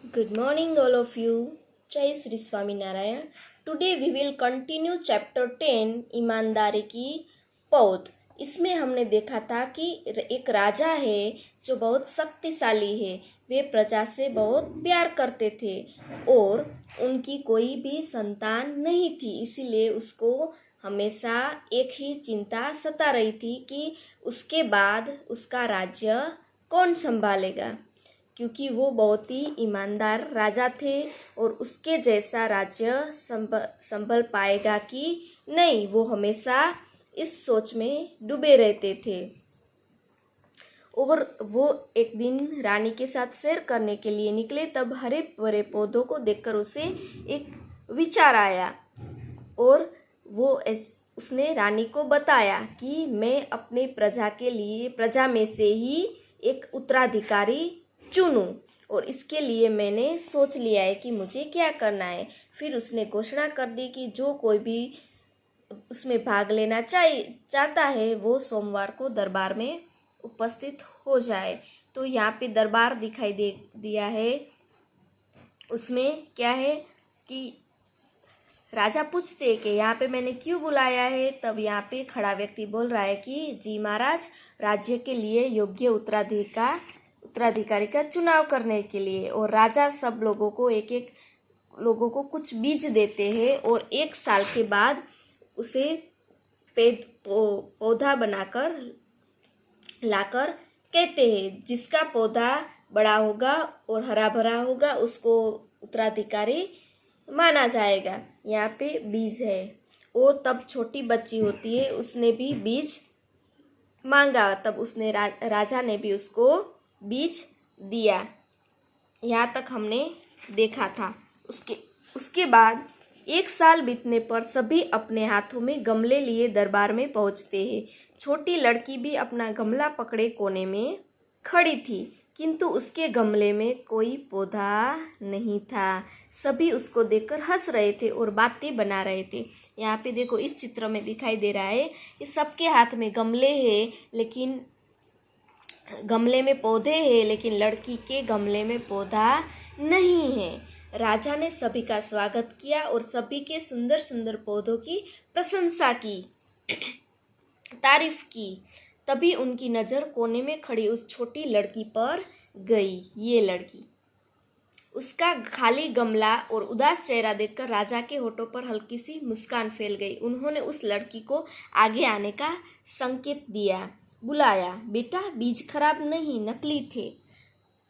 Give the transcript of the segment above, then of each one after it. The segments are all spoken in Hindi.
Good morning, all of you. जय Shri Swaminarayan. Today we will continue chapter 10 ईमानदारी की पौध. इसमें हमने देखा था कि एक राजा है जो बहुत शक्तिशाली है. वे प्रजा से बहुत प्यार करते थे और उनकी कोई भी संतान नहीं थी. इसीलिए उसको हमेशा एक ही चिंता सता रही थी कि उसके बाद उसका राज्य कौन संभालेगा, क्योंकि वो बहुत ही ईमानदार राजा थे और उसके जैसा राज्य संभल पाएगा कि नहीं, वो हमेशा इस सोच में डूबे रहते थे. और वो एक दिन रानी के साथ सैर करने के लिए निकले. तब हरे भरे पौधों को देखकर उसे एक विचार आया और उसने रानी को बताया कि मैं अपने प्रजा में से ही एक उत्तराधिकारी चुनूं और इसके लिए मैंने सोच लिया है कि मुझे क्या करना है. फिर उसने घोषणा कर दी कि जो कोई भी उसमें भाग लेना चाहता है वो सोमवार को दरबार में उपस्थित हो जाए. तो यहाँ पे दरबार दिखाई दिया है. उसमें क्या है कि राजा पूछते हैं कि यहाँ पे मैंने क्यों बुलाया है. तब यहाँ पे खड़ा व्यक्ति बोल रहा है कि जी महाराज, राज्य के लिए योग्य उत्तराधिकारी का चुनाव करने के लिए. और राजा सब लोगों को एक लोगों को कुछ बीज देते हैं और 1 साल के बाद उसे पौधा बनाकर लाकर कहते हैं जिसका पौधा बड़ा होगा और हरा भरा होगा उसको उत्तराधिकारी माना जाएगा. यहाँ पे बीज है. और तब छोटी बच्ची होती है, उसने भी बीज मांगा. तब उसने राजा ने भी उसको बीज दिया. यहाँ तक हमने देखा था. उसके बाद 1 साल बीतने पर सभी अपने हाथों में गमले लिए दरबार में पहुँचते हैं. छोटी लड़की भी अपना गमला पकड़े कोने में खड़ी थी, किंतु उसके गमले में कोई पौधा नहीं था. सभी उसको देखकर हंस रहे थे और बातें बना रहे थे. यहाँ पे देखो, इस चित्र में दिखाई दे रहा है कि सबके हाथ में गमले हैं, लेकिन गमले में पौधे हैं, लेकिन लड़की के गमले में पौधा नहीं है. राजा ने सभी का स्वागत किया और सभी के सुंदर सुंदर पौधों की प्रशंसा की, तारीफ की. तभी उनकी नज़र कोने में खड़ी उस छोटी लड़की पर गई. ये लड़की, उसका खाली गमला और उदास चेहरा देखकर राजा के होठों पर हल्की सी मुस्कान फैल गई. उन्होंने उस लड़की को आगे आने का संकेत दिया. बुलाया. बेटा, बीज खराब नहीं, नकली थे.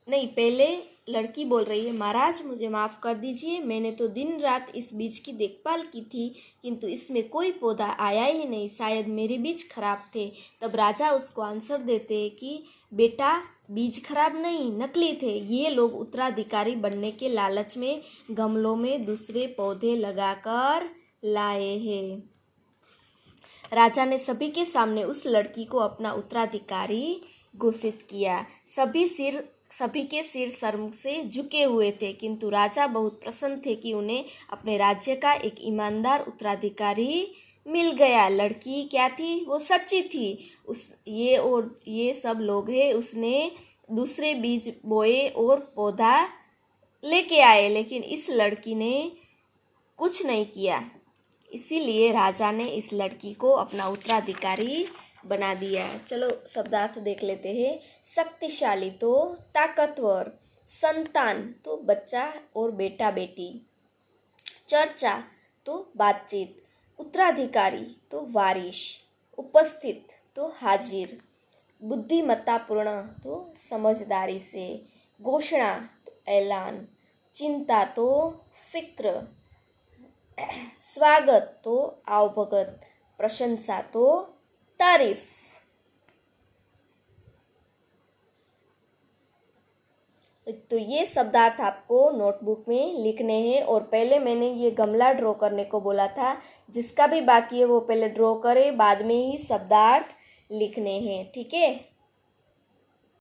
नहीं, पहले लड़की बोल रही है, महाराज मुझे माफ़ कर दीजिए, मैंने तो दिन रात इस बीज की देखभाल की थी, किंतु इसमें कोई पौधा आया ही नहीं, शायद मेरे बीज खराब थे. तब राजा उसको आंसर देते हैं कि बेटा, बीज खराब नहीं, नकली थे. ये लोग उत्तराधिकारी बनने के लालच में गमलों में दूसरे पौधे लगाकर लाए हैं. राजा ने सभी के सामने उस लड़की को अपना उत्तराधिकारी घोषित किया. सभी के सिर शर्म से झुके हुए थे, किंतु राजा बहुत प्रसन्न थे कि उन्हें अपने राज्य का एक ईमानदार उत्तराधिकारी मिल गया. लड़की क्या थी? वो सच्ची थी. ये सब लोग हैं, उसने दूसरे बीज बोए और पौधा लेके आए, लेकिन इस लड़की ने कुछ नहीं किया. इसीलिए राजा ने इस लड़की को अपना उत्तराधिकारी बना दिया. चलो शब्दार्थ देख लेते हैं. शक्तिशाली तो ताकतवर, संतान तो बच्चा और बेटा बेटी, चर्चा तो बातचीत, उत्तराधिकारी तो वारिश, उपस्थित तो हाजिर, बुद्धिमत्तापूर्ण तो समझदारी से, घोषणा तो ऐलान, चिंता तो फिक्र, स्वागत तो आवभगत, प्रशंसा तो तारीफ. तो ये शब्दार्थ आपको नोटबुक में लिखने हैं. और पहले मैंने ये गमला ड्रॉ करने को बोला था. जिसका भी बाकी है वो पहले ड्रॉ करे, बाद में ही शब्दार्थ लिखने हैं. ठीक है.